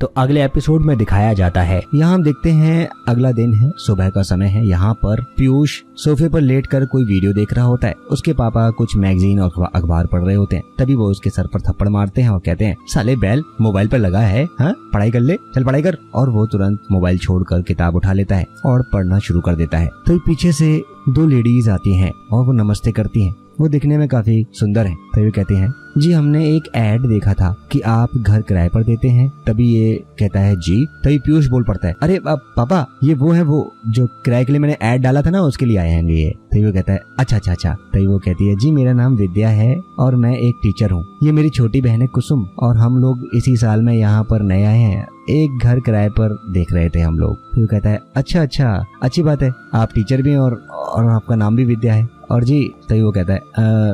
तो अगले एपिसोड में दिखाया जाता है, यहाँ हम देखते हैं अगला दिन है, सुबह का समय है। यहाँ पर पीयूष सोफे पर लेटकर कोई वीडियो देख रहा होता है। उसके पापा कुछ मैगजीन और अखबार पढ़ रहे होते हैं। तभी वो उसके सर पर थप्पड़ मारते हैं और कहते हैं, साले बैल मोबाइल पर लगा है, हाँ पढ़ाई कर ले, चल पढ़ाई कर। और वो तुरंत मोबाइल छोड़कर किताब उठा लेता है और पढ़ना शुरू कर देता है। तो पीछे से दो लेडीज आती हैं और वो नमस्ते करती हैं। वो दिखने में काफी सुंदर है। तभी कहती हैं, जी हमने एक ऐड देखा था कि आप घर किराए पर देते हैं। तभी ये कहता है जी। तभी पीयूष बोल पड़ता है, अरे पापा ये वो है, वो जो किराए के लिए मैंने ऐड डाला था ना, उसके लिए आए हैं ये। तभी वो कहता है अच्छा। तभी वो कहती है, जी मेरा नाम विद्या है और मैं एक टीचर हूँ। ये मेरी छोटी बहन है कुसुम और हम लोग इसी साल में यहाँ पर नए आए हैं। एक घर किराए पर देख रहे थे हम लोग। फिर वो कहता है अच्छा अच्छी बात है, आप टीचर भी हैं और आपका नाम भी विद्या है। और जी तभी वो कहता है,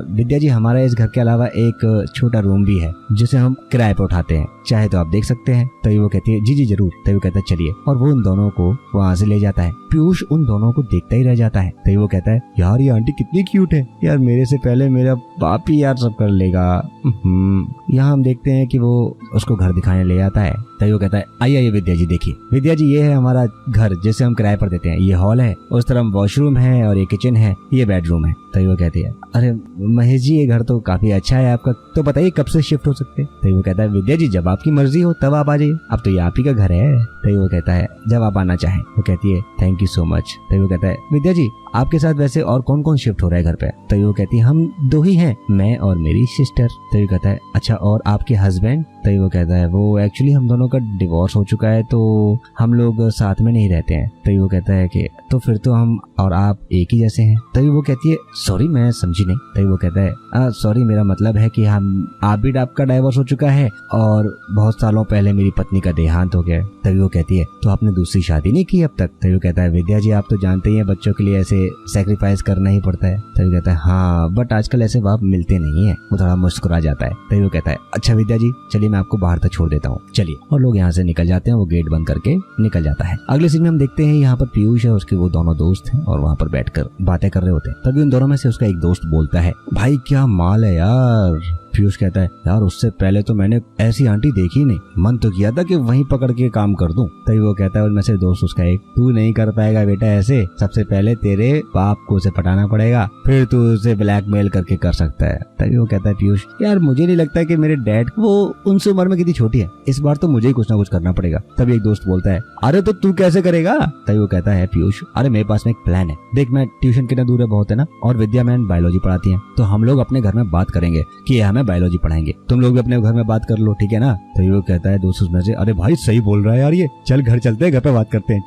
विद्या जी हमारा इस घर के अलावा एक छोटा रूम भी है जिसे हम किराए पर उठाते हैं, चाहे तो आप देख सकते हैं। तभी वो कहती है जी जरूर। तभी वो कहता है चलिए, और वो उन दोनों को वहाँ से ले जाता है। पीयूष उन दोनों को देखता ही रह जाता है। तभी वो कहता है, यार ये आंटी कितनी क्यूट है यार, मेरे से पहले मेरा बाप ही यार सब कर लेगा। यहाँ हम देखते हैं कि वो उसको घर दिखाने ले जाता है। तभी वो कहता है, आइए विद्या जी देखिए, विद्या जी ये है हमारा घर जिसे हम किराए पर देते हैं। ये हॉल है, उस तरफ वॉशरूम है और ये किचन है, ये बेडरूम है। तभी वो कहती है, अरे महेश जी ये घर तो काफी अच्छा है आपका, तो बताइए कब से शिफ्ट हो सकते हैं। तभी वो कहता है, विद्या जी जब आपकी मर्जी हो तब आप आ जाइए, अब तो ये आप ही का घर है। तभी वो कहता है, जब आप आना चाहें। वो कहती है, थैंक यू सो मच। तभी वो कहता है, विद्या जी आपके साथ वैसे और कौन कौन शिफ्ट हो रहा है घर पे। तभी वो कहती है, हम दो ही हैं, मैं और मेरी सिस्टर। तभी कहता है, अच्छा और आपके हस्बैंड। तभी वो कहता है, वो एक्चुअली हम दोनों का डिवोर्स हो चुका है, तो हम लोग साथ में नहीं रहते हैं। तभी वो कहता है कि तो फिर तो हम और आप एक ही जैसे हैं। तभी वो कहती है, सॉरी मैं समझी नहीं। तभी वो कहता है, सॉरी मेरा मतलब है कि आपका डाइवोर्स हो चुका है और बहुत सालों पहले मेरी पत्नी का देहांत हो गया। तभी वो कहती है, तो आपने दूसरी शादी नहीं की अब तक। तभी वो कहता है, विद्या जी आप तो जानते ही हैं बच्चों के लिए ऐसे सैक्रिफाइस करना ही पड़ता है। तभी कहता है, हाँ बट आजकल ऐसे बाप मिलते नहीं है। वो थोड़ा मुस्कुरा जाता है। तभी वो कहता है, अच्छा विद्या जी चलिए मैं आपको बाहर तक छोड़ देता हूँ, चलिए। और लोग यहाँ से निकल जाते हैं। वो गेट बंद करके निकल जाता है। अगले सीन में हम देखते हैं यहाँ पर पीयूष है, उसके वो दोनों दोस्त हैं और वहाँ पर बैठकर बातें कर रहे होते हैं। तभी उन दोनों में से उसका एक दोस्त बोलता है, भाई क्या माल है यार। पीयूष कहता है, यार उससे पहले तो मैंने ऐसी आंटी देखी नहीं, मन तो किया था कि वहीं पकड़ के काम कर दूं। तभी वो कहता है, उनमें से दोस्त उसका एक, तू नहीं कर पाएगा बेटा ऐसे, सबसे पहले तेरे बाप को उसे पटाना पड़ेगा, फिर तू उसे ब्लैकमेल करके कर सकता है। तभी वो कहता है, पीयूष यार मुझे नहीं लगता कि मेरे डैड वो उनसे उम्र में कितनी छोटी है, इस बार तो मुझे ही कुछ ना कुछ करना पड़ेगा। तभी एक दोस्त बोलता है, अरे तो तू कैसे करेगा। तभी वो कहता है, पीयूष अरे मेरे पास में एक प्लान है, देख मैं ट्यूशन कितना दूर है बहुत है ना, और विद्या मैम बायोलॉजी पढ़ाती है, तो हम लोग अपने घर में बात करेंगे कि हमें बायोलॉजी पढ़ाएंगे, तुम लोग भी अपने घर में बात कर लो, ठीक है ना। तो वो कहता है दोस्त उसमें से, अरे भाई सही बोल रहा है यार ये, चल घर चलते हैं, घर पे बात करते हैं,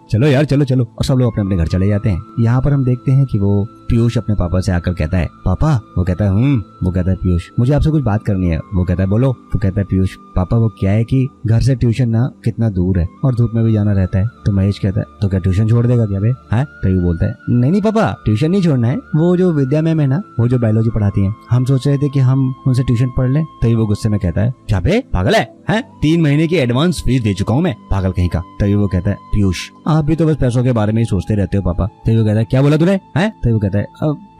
चलो यार चलो। और सब लोग अपने अपने घर चले जाते हैं। यहाँ पर हम देखते हैं कि वो पीयूष अपने पापा से आकर कहता है, पापा। वो कहता है वो कहता है, पीयूष मुझे आपसे कुछ बात करनी है। वो कहता है, बोलो। वो कहता है, पीयूष पापा वो क्या है कि घर से ट्यूशन ना कितना दूर है और धूप में भी जाना रहता है। तो महेश कहता है, तो क्या ट्यूशन छोड़ देगा क्या बे, है। तो वो बोलता है, नहीं पापा ट्यूशन नहीं छोड़ना है, वो जो विद्या मैम है ना, वो जो बायोलॉजी पढ़ाती है, हम सोच रहे थे कि हम उनसे ट्यूशन पढ़ लें। तभी वो गुस्से में कहता है, क्या बे पागल है 3 महीने की एडवांस फीस दे चुका हूँ मैं, पागल कहीं का। तभी वो कहता है, पीयूष आप भी तो बस पैसों के बारे में ही सोचते रहते हो पापा। तभी वो कहता है, क्या बोला तूने, है। तभी वो कहता है,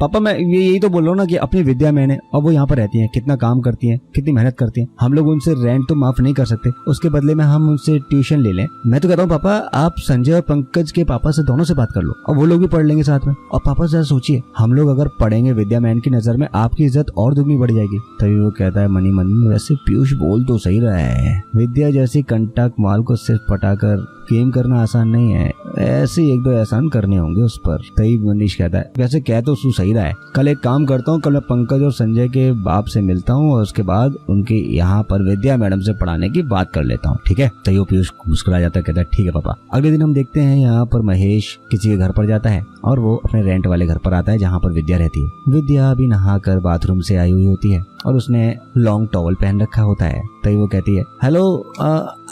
पापा मैं यही तो बोल रहा हूँ ना कि अपनी विद्या मैंने, और वो यहाँ पर रहती हैं, कितना काम करती हैं, कितनी मेहनत करती हैं, हम लोग उनसे रेंट तो माफ नहीं कर सकते, उसके बदले में हम उनसे ट्यूशन ले लें। मैं तो कहता हूँ पापा आप संजय और पंकज के पापा से दोनों से बात कर लो और वो लोग भी पढ़ लेंगे साथ में। और पापा जरा सोचिए, हम लोग अगर पढ़ेंगे विद्या मैन की नजर में आपकी इज्जत और दुगनी बढ़ जाएगी। तभी वो कहता है मनी मन, वैसे पीयूष बोल तो सही रहा है, विद्या जैसी कंटाक माल को सिर्फ पटाकर गेम करना आसान नहीं है, ऐसे एक दो एहसान करने होंगे उस पर। तभी मनीष कहता है, वैसे कह तो सही रहा है, कल एक काम करता हूँ, कल मैं पंकज और संजय के बाप से मिलता हूँ और उसके बाद उनके यहाँ पर विद्या मैडम से पढ़ाने की बात कर लेता हूँ, ठीक है। तभी वो पीयूष मुस्कुरा जाता है, कहता है ठीक है पापा। अगले दिन हम देखते हैं यहाँ पर महेश किसी के घर पर जाता है और वो अपने रेंट वाले घर पर आता है जहाँ पर विद्या रहती है। विद्या अभी नहाकर बाथरूम से आई हुई होती है और उसने लॉन्ग टॉवल पहन रखा होता है। तभी वो कहती है, हेलो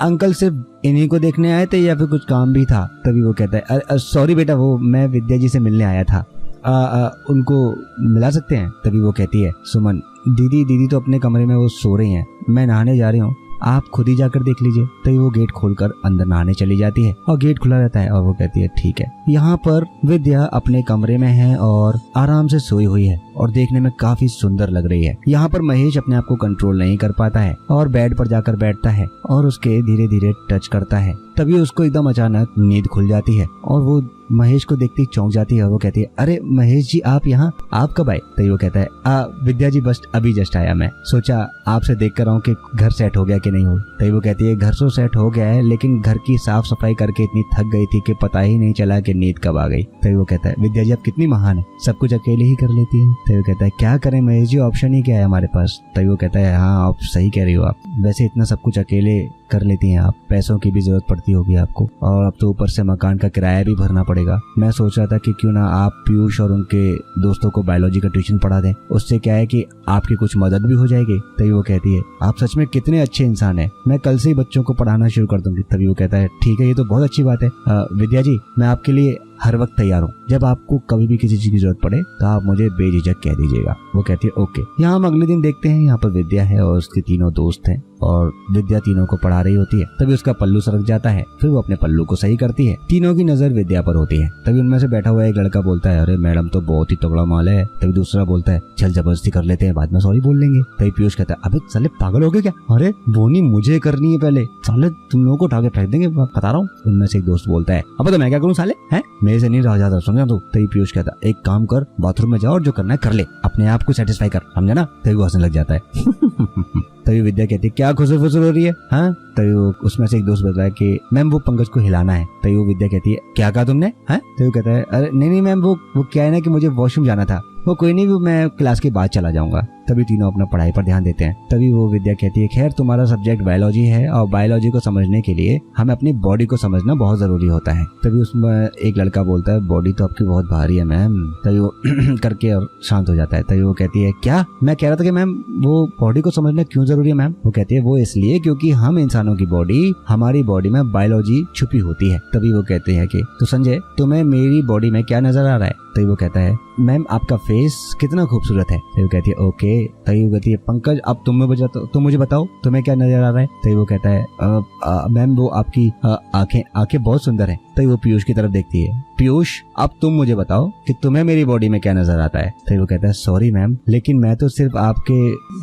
अंकल सिर्फ इन्हीं को देखने आए थे या फिर कुछ काम भी था। तभी वो कहता है, सॉरी बेटा वो मैं विद्या जी से मिलने आया था, उनको मिला सकते हैं। तभी वो कहती है, सुमन दीदी तो अपने कमरे में वो सो रही हैं, मैं नहाने जा रही हूँ, आप खुद ही जाकर देख लीजिए। तभी वो गेट खोलकर अंदर नहाने चली जाती है और गेट खुला रहता है और वो कहती है ठीक है। यहाँ पर विद्या अपने कमरे में है और आराम से सोई हुई है और देखने में काफी सुंदर लग रही है। यहाँ पर महेश अपने आप को कंट्रोल नहीं कर पाता है और बेड पर जाकर बैठता है और उसके धीरे धीरे टच करता है। तभी उसको एकदम अचानक नींद खुल जाती है और वो महेश को देखते ही चौंक जाती है और वो कहती है अरे महेश जी आप यहाँ, आप कब आए? तभी वो कहता है विद्या जी बस अभी जस्ट आया, मैं सोचा आपसे देख कर आऊँ कि घर सेट हो गया कि नहीं हो। तभी वो कहती है घर तो सेट हो गया है लेकिन घर की साफ सफाई करके इतनी थक गई थी कि पता ही नहीं चला कि नींद कब आ गई। तभी वो कहता है विद्या जी आप कितनी महान है, सब कुछ अकेले ही कर लेती है। तभी वो कहता है क्या करें महेश जी, ऑप्शन ही क्या है हमारे पास। तभी वो कहता है हाँ आप सही कह रही हो, आप वैसे इतना सब कुछ अकेले कर लेती हैं आप, पैसों की भी जरूरत पड़ती होगी आपको और अब तो ऊपर से मकान का किराया भी भरना पड़ेगा। मैं सोच रहा था कि क्यों ना आप पीयूष और उनके दोस्तों को बायोलॉजी का ट्यूशन पढ़ा दें, उससे क्या है कि आपकी कुछ मदद भी हो जाएगी। तभी वो कहती है आप सच में कितने अच्छे इंसान हैं, मैं कल से ही बच्चों को पढ़ाना शुरू कर दूंगी। तभी वो कहता है ठीक है ये तो बहुत अच्छी बात है विद्या जी, मैं आपके लिए हर वक्त तैयार हूँ, जब आपको कभी भी किसी चीज की जरूरत पड़े तो आप मुझे बेझिझक कह दीजिएगा। वो कहती है ओके। यहाँ हम अगले दिन देखते हैं यहाँ पर विद्या है और उसके तीनों दोस्त हैं और विद्या तीनों को पढ़ा रही होती है। तभी उसका पल्लू सरक जाता है, फिर वो अपने पल्लू को सही करती है। तीनों की नजर विद्या पर होती है। तभी उनमें से बैठा हुआ एक लड़का बोलता है अरे मैडम तो बहुत ही तगड़ा माल है। तभी दूसरा बोलता है चल जबरदस्ती कर लेते हैं, बाद में सॉरी बोल लेंगे। तभी पीयूष कहता है अबे साले पागल हो गए क्या, अरे वो नहीं मुझे करनी है पहले, साले तुम लोगों को उठा के फेंक देंगे, बता रहा हूँ। उनमें से एक दोस्त बोलता है अब तो मैं क्या करूँ साले, है मेरे से नहीं रहा जाता, समझा तू। तभी पीयूष कहता एक काम कर बाथरूम में जाओ और जो करना है कर ले, अपने आप को सेटिस्फाई कर, समझा ना। तभी वो हंसने लग जाता है। तभी विद्या कहती है क्या खुसर फुसर हो रही है, हाँ। तभी वो उसमें से एक दोस्त बोलता है कि मैम वो पंकज को हिलाना है। तभी वो विद्या कहती है क्या कहा तुमने, हाँ। तभी वो कहता है अरे नहीं मैम वो क्या है ना कि मुझे वॉशरूम जाना था, वो कोई नहीं, मैं क्लास के बाद चला जाऊंगा। तभी तीनों अपना पढ़ाई पर ध्यान देते हैं। तभी वो विद्या कहती है खैर तुम्हारा सब्जेक्ट बायोलॉजी है और बायोलॉजी को समझने के लिए हमें अपनी बॉडी को समझना बहुत जरूरी होता है। तभी उसमें एक लड़का बोलता है बॉडी तो आपकी बहुत भारी है मैम। तभी वो करके और शांत हो जाता है। तभी वो कहती है क्या, मैं कह रहा था कि मैम वो बॉडी को समझना क्यों जरूरी है मैम। वो कहती है वो इसलिए क्योंकि हम इंसानों की बॉडी, हमारी बॉडी में बायोलॉजी छुपी होती है। तभी वो कहते हैं कि तो संजय तुम्हें मेरी बॉडी में क्या नजर आ रहा है। तभी वो कहता है मैम आपका फेस कितना खूबसूरत है। तभी वो कहती है ओके। तभी वो कहती है पंकज अब तुम मुझे बताओ तुम्हें क्या नजर आ रहा है। तभी वो कहता है मैम वो आपकी आंखें बहुत सुंदर है। तभी वो पीयूष की तरफ देखती है, पीयूष अब तुम मुझे बताओ कि तुम्हें मेरी बॉडी में क्या नजर आता है। तभी वो कहता है सॉरी मैम लेकिन मैं तो सिर्फ आपके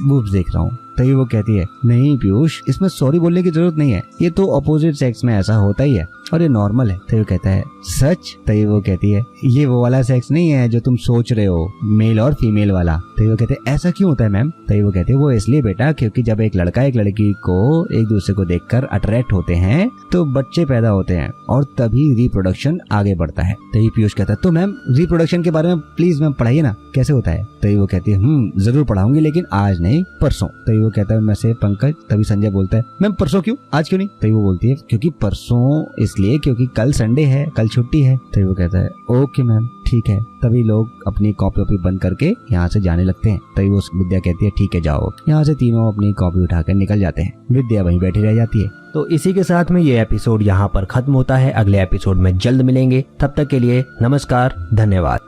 बूब्स देख रहा हूँ। तभी वो कहती है नहीं पीयूष इसमें सॉरी बोलने की जरूरत नहीं है, ये तो अपोजिट सेक्स में ऐसा होता ही है और ये नॉर्मल है। तभी वो कहता है सच। तभी वो कहती है ये वो वाला सेक्स नहीं है जो तुम सोच रहे हो, मेल और फीमेल वाला। तभी वो कहते हैं ऐसा क्यों होता है मैम। तभी वो कहते हैं वो इसलिए बेटा क्योंकि जब एक लड़का एक लड़की को एक दूसरे को देखकर अट्रैक्ट होते हैं तो बच्चे पैदा होते हैं और तभी रिप्रोडक्शन आगे बढ़ता है। तभी पीयूष कहता है तो मैम रिप्रोडक्शन के बारे में प्लीज मैम पढ़ाइए ना, कैसे होता है। तभी वो कहती है जरूर पढ़ाऊंगी लेकिन आज नहीं परसों। तभी वो कहता है मैं से पंकज। तभी संजय बोलता है मैम परसों क्यों, आज क्यों नहीं। तभी वो बोलती है क्योंकि परसों इसलिए क्योंकि कल संडे है, कल छुट्टी है। तभी वो कहता है ओके मैम ठीक है। तभी लोग अपनी कॉपी बंद करके यहाँ से जाने लगते हैं। तभी वो विद्या कहती है ठीक है जाओ। यहाँ से तीनों अपनी कॉपी उठाकर निकल जाते हैं। विद्या वहीं बैठी रह जाती है। तो इसी के साथ में ये एपिसोड यहाँ पर खत्म होता है। अगले एपिसोड में जल्द मिलेंगे, तब तक के लिए नमस्कार, धन्यवाद।